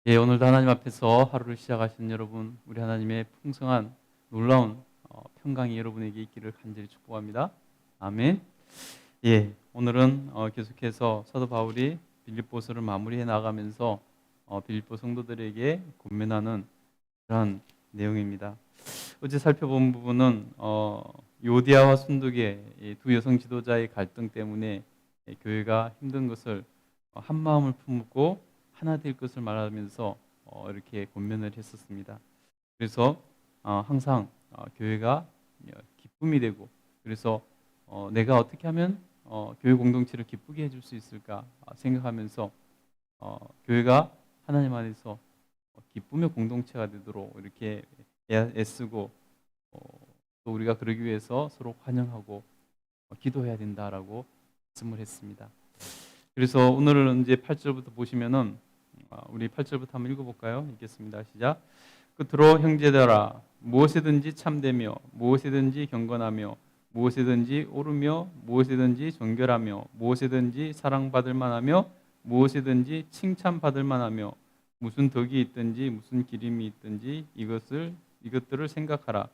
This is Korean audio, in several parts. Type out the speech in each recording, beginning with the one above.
예, 오늘도 하나님 앞에서 하루를 시작하신 여러분, 우리 하나님의 풍성한 놀라운 평강이 여러분에게 있기를 간절히 축복합니다. 아멘. 예, 오늘은 계속해서 사도 바울이 빌립보서를 마무리해 나가면서 빌립보 성도들에게 권면하는 그런 내용입니다. 어제 살펴본 부분은 요디아와 순두계 이 두 여성 지도자의 갈등 때문에 교회가 힘든 것을 한 마음을 품고 하나 될 것을 말하면서 이렇게 권면을 했었습니다. 그래서 항상 교회가 기쁨이 되고, 그래서 내가 어떻게 하면 교회 공동체를 기쁘게 해줄 수 있을까 생각하면서 교회가 하나님 안에서 기쁨의 공동체가 되도록 이렇게 애쓰고, 또 우리가 그러기 위해서 서로 환영하고 기도해야 된다라고 말씀을 했습니다. 그래서 오늘은 이제 8절부터 보시면은 우리 8절부터 한번 읽어볼까요? 읽겠습니다. 시작. 끝으로 형제들아, 무엇이든지 참되며 무엇이든지 경건하며 무엇이든지 옳으며 무엇이든지 정결하며 무엇이든지 사랑받을 만하며 무엇이든지 칭찬받을 만하며 무슨 덕이 있든지 무슨 기림이 있든지 이것들을 생각하라.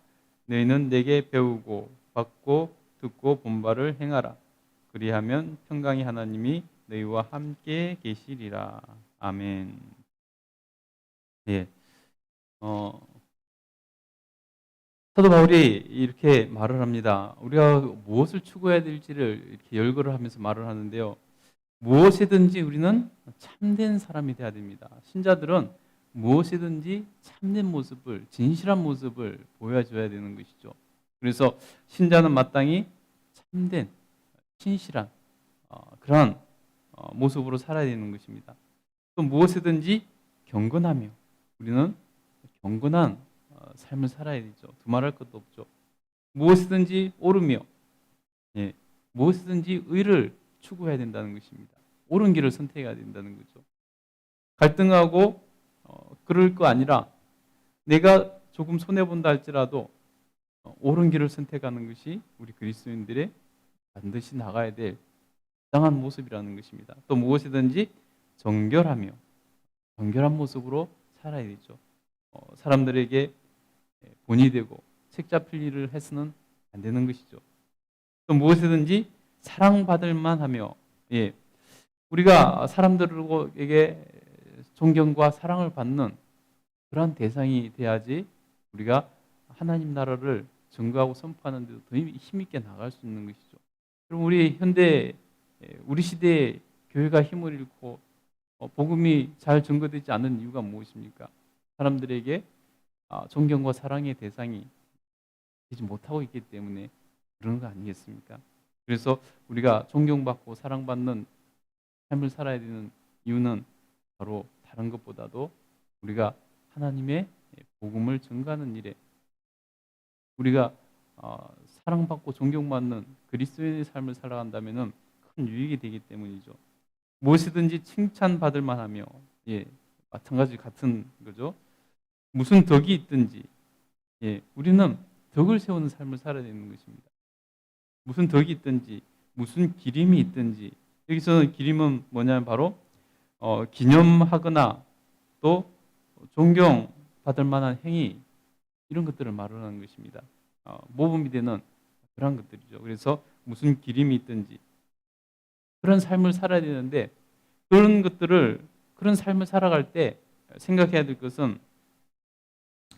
너희는 내게 배우고 받고 듣고 본 바를 행하라. 그리하면 평강의 하나님이 너희와 함께 계시리라. 아멘. 예. 사도 바울이 이렇게 말을 합니다. 우리가 무엇을 추구해야 될지를 이렇게 열거를 하면서 말을 하는데요. 무엇이든지 우리는 참된 사람이 돼야 됩니다. 신자들은 무엇이든지 참된 모습을, 진실한 모습을 보여줘야 되는 것이죠. 그래서 신자는 마땅히 참된, 신실한 그런 모습으로 살아야 되는 것입니다. 또 무엇이든지 경건하며, 우리는 경건한 삶을 살아야 되죠. 두말할 것도 없죠. 무엇이든지 옳으며, 예, 무엇이든지 의를 추구해야 된다는 것입니다. 옳은 길을 선택해야 된다는 거죠. 갈등하고 그럴 거 아니라 내가 조금 손해본다 할지라도 옳은 길을 선택하는 것이 우리 그리스도인들의 반드시 나가야 될 당한 모습이라는 것입니다. 또 무엇이든지 정결하며, 정결한 모습으로 살아야 되죠. 사람들에게 본이 되고 책 잡힐 일을 해서는 안 되는 것이죠. 또 무엇이든지 사랑받을 만하며, 예, 우리가 사람들에게 존경과 사랑을 받는 그러한 대상이 돼야지 우리가 하나님 나라를 증거하고 선포하는 데도 더 힘있게 나갈 수 있는 것이죠. 그럼 우리 현대, 우리 시대에 교회가 힘을 잃고 복음이 잘 증거되지 않는 이유가 무엇입니까? 사람들에게 존경과 사랑의 대상이 되지 못하고 있기 때문에 그런 거 아니겠습니까? 그래서 우리가 존경받고 사랑받는 삶을 살아야 되는 이유는 바로 다른 것보다도 우리가 하나님의 복음을 증거하는 일에, 우리가 사랑받고 존경받는 그리스도인의 삶을 살아간다면 큰 유익이 되기 때문이죠. 무엇이든지 칭찬받을 만하며, 예, 마찬가지 같은 거죠. 무슨 덕이 있든지, 예, 우리는 덕을 세우는 삶을 살아야 되는 것입니다. 무슨 덕이 있든지, 무슨 기림이 있든지, 여기서는 기림은 뭐냐면 바로 기념하거나 또 존경받을 만한 행위, 이런 것들을 말하는 것입니다. 모범이 되는 그런 것들이죠. 그래서 무슨 기림이 있든지 그런 삶을 살아야 되는데, 그런 삶을 살아갈 때 생각해야 될 것은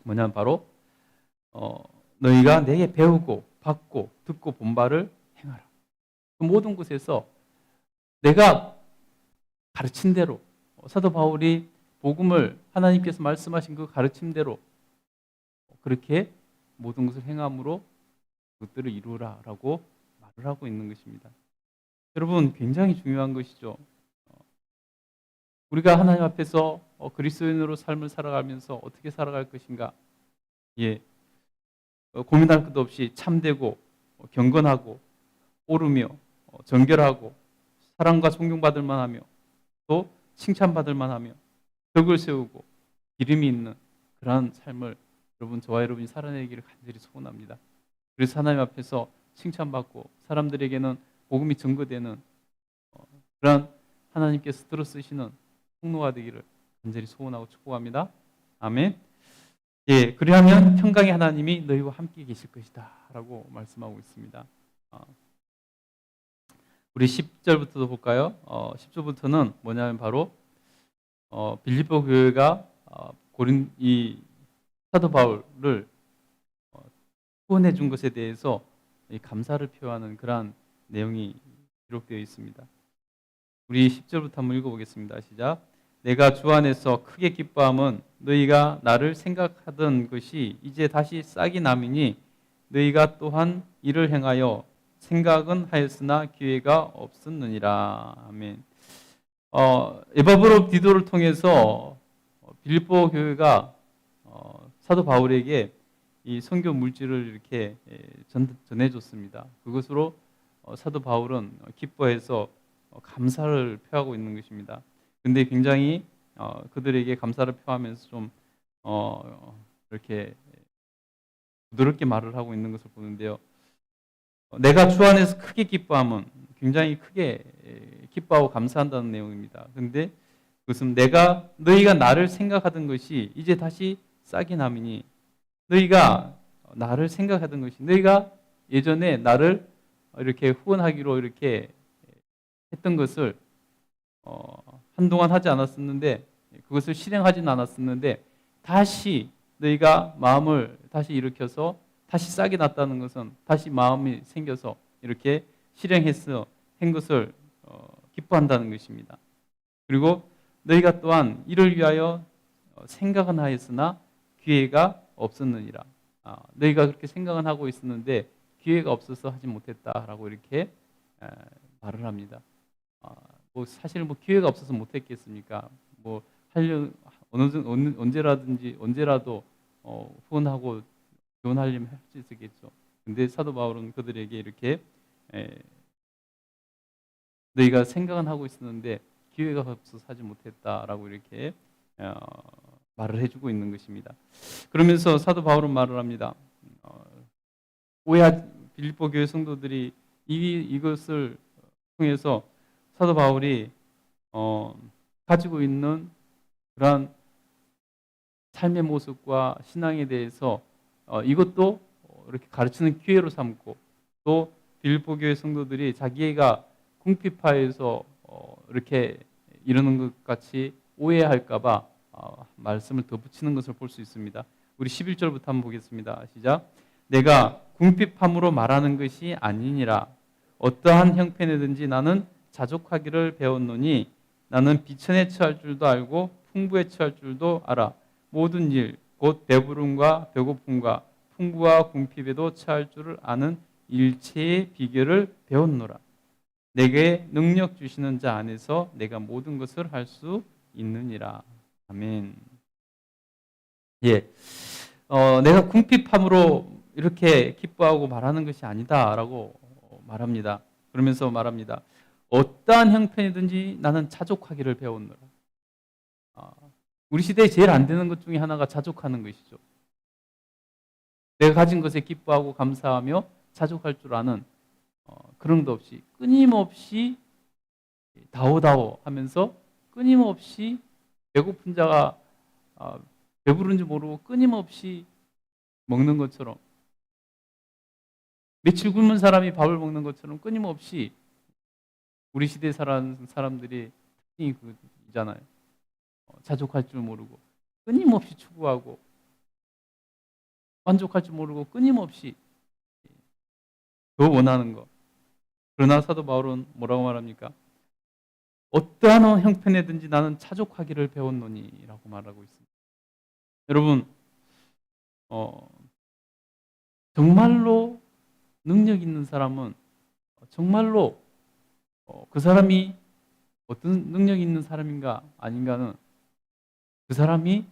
뭐냐면 바로 너희가 내게 배우고 받고 듣고 본 바를 행하라. 그 모든 곳에서 내가 가르친 대로, 사도 바울이 복음을 하나님께서 말씀하신 그 가르침대로 그렇게 모든 것을 행함으로 그것들을 이루라라고 말을 하고 있는 것입니다. 여러분, 굉장히 중요한 것이죠. 우리가 하나님 앞에서 그리스도인으로 삶을 살아가면서 어떻게 살아갈 것인가? 예, 고민할 것도 없이 참되고 경건하고 옳으며 정결하고 사랑과 존경받을 만하며 또 칭찬받을 만하며 덕을 세우고 기름이 있는 그러한 삶을 여러분, 저와 여러분이 살아내기를 간절히 소원합니다. 그래서 하나님 앞에서 칭찬받고 사람들에게는 복음이 증거되는 그러한 하나님께서 들어 쓰시는 통로가 되기를 간절히 소원하고 축복합니다. 아멘. 예, 그리하면 평강의 하나님이 너희와 함께 계실 것이다 라고 말씀하고 있습니다. 우리 10절부터도 볼까요? 10절부터는 뭐냐면 바로 빌립보 교회가 이 사도 바울을 후원해 준 것에 대해서 감사를 표하는 그러한 내용이 기록되어 있습니다. 우리 10절부터 한번 읽어보겠습니다. 시작. 내가 주 안에서 크게 기뻐함은 너희가 나를 생각하던 것이 이제 다시 싹이 남으니 너희가 또한 이를 행하여 생각은 하였으나 기회가 없었느니라. 아멘. 에바브로 디도를 통해서 빌립보 교회가 사도 바울에게 이 선교 물질을 이렇게 전해줬습니다. 그것으로 사도 바울은 기뻐해서 감사를 표하고 있는 것입니다. 근데 굉장히 그들에게 감사를 표하면서 좀 이렇게 부드럽게 말을 하고 있는 것을 보는데요. 내가 주 안에서 크게 기뻐함은 굉장히 크게 기뻐하고 감사한다는 내용입니다. 그런데 그것은 너희가 나를 생각하던 것이 이제 다시 싹이 남으니 너희가 나를 생각하던 것이 너희가 예전에 나를 이렇게 후원하기로 이렇게 했던 것을 한동안 하지 않았었는데 그것을 실행하지는 않았었는데 다시 너희가 마음을 다시 일으켜서 다시 싹이 났다는 것은 다시 마음이 생겨서 이렇게 실행해서 한 것을 기뻐한다는 것입니다. 그리고 너희가 또한 이를 위하여 생각은 하였으나 기회가 없었느니라. 너희가 그렇게 생각은 하고 있었는데 기회가 없어서 하지 못했다라고 이렇게 말을 합니다. 사실 기회가 없어서 못했겠습니까? 언제라도 후원하고 지원하려면 할 수 있었겠죠. 근데 사도 바울은 그들에게 이렇게 너희가 생각은 하고 있었는데 기회가 없어서 하지 못했다라고 이렇게 말을 해주고 있는 것입니다. 그러면서 사도 바울은 말을 합니다. 빌립보 교회 성도들이 이것을 통해서 사도 바울이 가지고 있는 그러한 삶의 모습과 신앙에 대해서 이것도 이렇게 가르치는 기회로 삼고 또 빌립보 교회 성도들이 자기가 궁핍하여서 이렇게 이러는 것 같이 오해할까봐 말씀을 덧붙이는 것을 볼 수 있습니다. 우리 11절부터 한번 보겠습니다. 시작. 내가 궁핍함으로 말하는 것이 아니니라. 어떠한 형편이든지 나는 자족하기를 배웠노니 나는 비천에 처할 줄도 알고 풍부에 처할 줄도 알아. 모든 일, 곧 배부름과 배고픔과 풍부와 궁핍에도 처할 줄을 아는 일체의 비결을 배웠노라. 내게 능력 주시는 자 안에서 내가 모든 것을 할 수 있느니라. 아멘. 예, 내가 궁핍함으로 이렇게 기뻐하고 말하는 것이 아니다라고 말합니다. 그러면서 말합니다. 어떠한 형편이든지 나는 자족하기를 배웠노라. 우리 시대에 제일 안 되는 것 중에 하나가 자족하는 것이죠. 내가 가진 것에 기뻐하고 감사하며 자족할 줄 아는 그런 것 없이 끊임없이 다오다오 하면서 끊임없이 배고픈 자가 배부른지 모르고 끊임없이 먹는 것처럼 며칠 굶은 사람이 밥을 먹는 것처럼 끊임없이 우리 시대에 살아가는 사람들이 특징이 그잖아요. 자족할 줄 모르고 끊임없이 추구하고 만족할 줄 모르고 끊임없이 더 원하는 것. 그러나 사도 바울은 뭐라고 말합니까? 어떠한 형편이든지 나는 자족하기를 배웠노니라고 말하고 있습니다. 여러분, 정말로 능력 있는 사람은 정말로 그 사람이 어떤 능력 있는 사람인가 아닌가는 그 사람이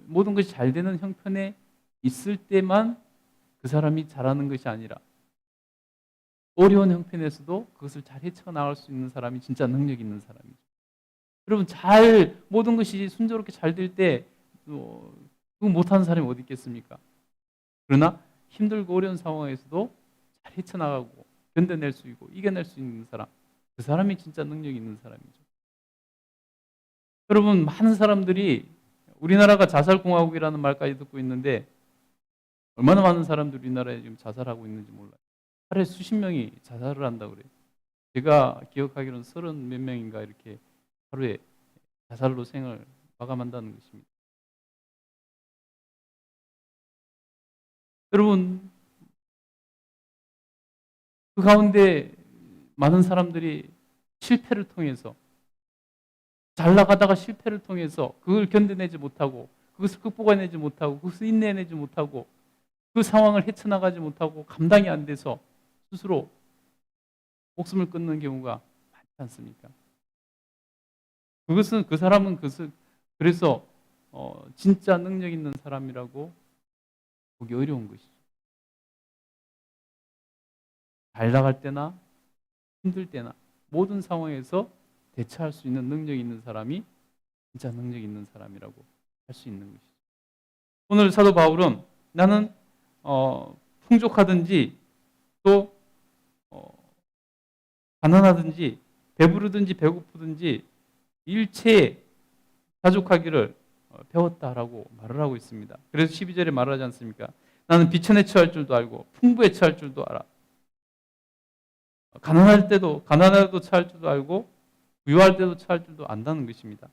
모든 것이 잘 되는 형편에 있을 때만 그 사람이 잘하는 것이 아니라 어려운 형편에서도 그것을 잘 헤쳐나갈 수 있는 사람이 진짜 능력 있는 사람이죠. 여러분 모든 것이 순조롭게 잘 될 때 그거 못하는 사람이 어디 있겠습니까? 그러나 힘들고 어려운 상황에서도 잘 헤쳐나가고 견뎌낼 수 있고 이겨낼 수 있는 사람, 그 사람이 진짜 능력 있는 사람이죠. 여러분, 많은 사람들이 우리나라가 자살공화국이라는 말까지 듣고 있는데 얼마나 많은 사람들이 우리나라에 지금 자살하고 있는지 몰라요. 하루에 수십 명이 자살을 한다고 그래요. 제가 기억하기로는 30 몇 명인가 이렇게 하루에 자살로 생을 마감한다는 것입니다. 여러분, 그 가운데 많은 사람들이 실패를 통해서, 잘 나가다가 실패를 통해서 그걸 견뎌내지 못하고, 그것을 극복해내지 못하고, 그것을 인내해내지 못하고, 그 상황을 헤쳐나가지 못하고 감당이 안 돼서 스스로 목숨을 끊는 경우가 많지 않습니까? 그것은, 그 사람은 그래서 진짜 능력 있는 사람이라고 보기 어려운 것이죠. 잘 나갈 때나 힘들 때나 모든 상황에서 대처할 수 있는 능력이 있는 사람이 진짜 능력 있는 사람이라고 할 수 있는 것이죠. 오늘 사도 바울은 나는 풍족하든지 또 가난하든지 배부르든지 배고프든지 일체에 자족하기를 배웠다라고 말을 하고 있습니다. 그래서 12절에 말하지 않습니까? 나는 비천에 처할 줄도 알고 풍부에 처할 줄도 알아. 가난할 때도 처할 줄도 알고 부유할 때도 처할 줄도 안다는 것입니다.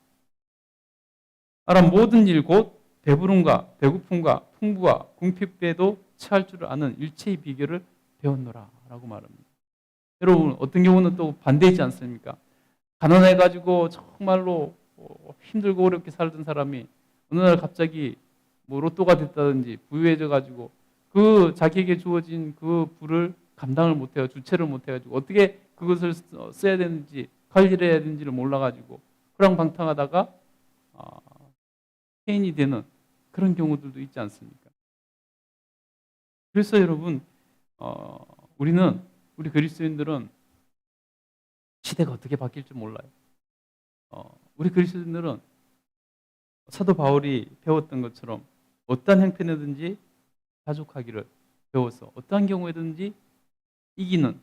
알아 모든 일 곧 배부름과 배고픔과 풍부와 궁핍에도 처할 줄 아는 일체의 비결을 배웠노라라고 말합니다. 여러분, 어떤 경우는 또 반대이지 않습니까? 가난해가지고 정말로 힘들고 어렵게 살던 사람이 어느 날 갑자기 뭐 로또가 됐다든지 부유해져가지고 그 자기에게 주어진 그 부를 감당을 못해요. 주체를 못해가지고 어떻게 그것을 써야 되는지 관리를 해야 되는지를 몰라가지고 그랑방탕하다가 폐인이 되는 그런 경우들도 있지 않습니까? 그래서 여러분, 우리 그리스도인들은 시대가 어떻게 바뀔지 몰라요. 우리 그리스도인들은 사도 바울이 배웠던 것처럼 어떠한 형편이든지 자족하기를 배워서 어떠한 경우에든지 이기는,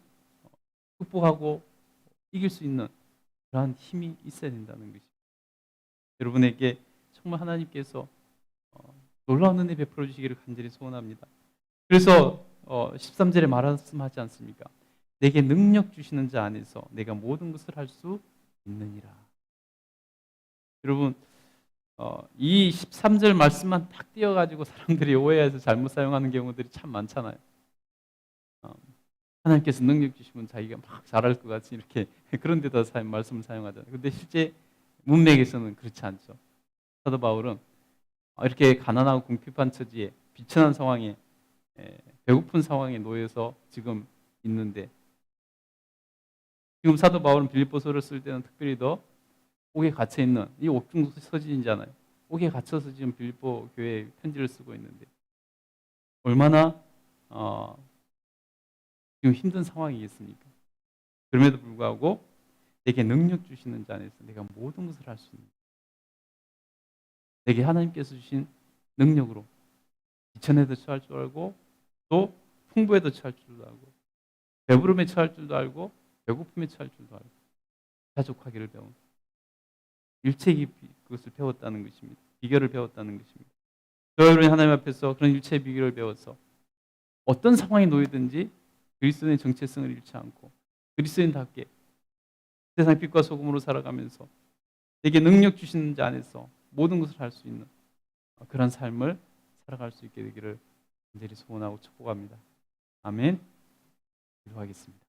극복하고 이길 수 있는 그러한 힘이 있어야 된다는 것입니다. 여러분에게 정말 하나님께서 놀라운 은혜 베풀어 주시기를 간절히 소원합니다. 그래서 13절에 말씀하지 않습니까? 내게 능력 주시는 자 안에서 내가 모든 것을 할 수 있느니라. 여러분, 이 13절 말씀만 딱 띄어가지고 사람들이 오해해서 잘못 사용하는 경우들이 참 많잖아요. 하나님께서 능력 주시면 자기가 막 잘할 것 같이 이렇게 그런 데다 말씀을 사용하잖아요. 근데 실제 문맥에서는 그렇지 않죠. 사도 바울은 이렇게 가난하고 궁핍한 처지에 비천한 상황에 배고픈 상황에 놓여서 지금 있는데, 지금 사도 바울은 빌립보서를 쓸 때는 특별히 더 옥에 갇혀 있는 이 옥중 서진이잖아요. 옥에 갇혀서 지금 빌립보 교회에 편지를 쓰고 있는데 얼마나 지금 힘든 상황이겠습니까? 그럼에도 불구하고 내게 능력 주시는 자 안에서 내가 모든 것을 할 수 있는, 내게 하나님께서 주신 능력으로 비천에도 처할 줄 알고 또 풍부에도 처할 줄도 알고 배부름에 처할 줄도 알고 배고픔에 처할 줄도 알고 자족하기를 배운 일체의 그것을 배웠다는 것입니다. 비결을 배웠다는 것입니다. 여러분이 하나님 앞에서 그런 일체의 비결을 배워서 어떤 상황에 놓이든지 그리스도의 정체성을 잃지 않고 그리스도인답게 세상 빛과 소금으로 살아가면서 내게 능력 주시는 자 안에서 모든 것을 할 수 있는 그런 삶을 살아갈 수 있게 되기를 간절히 소원하고 축복합니다. 아멘. 기도하겠습니다.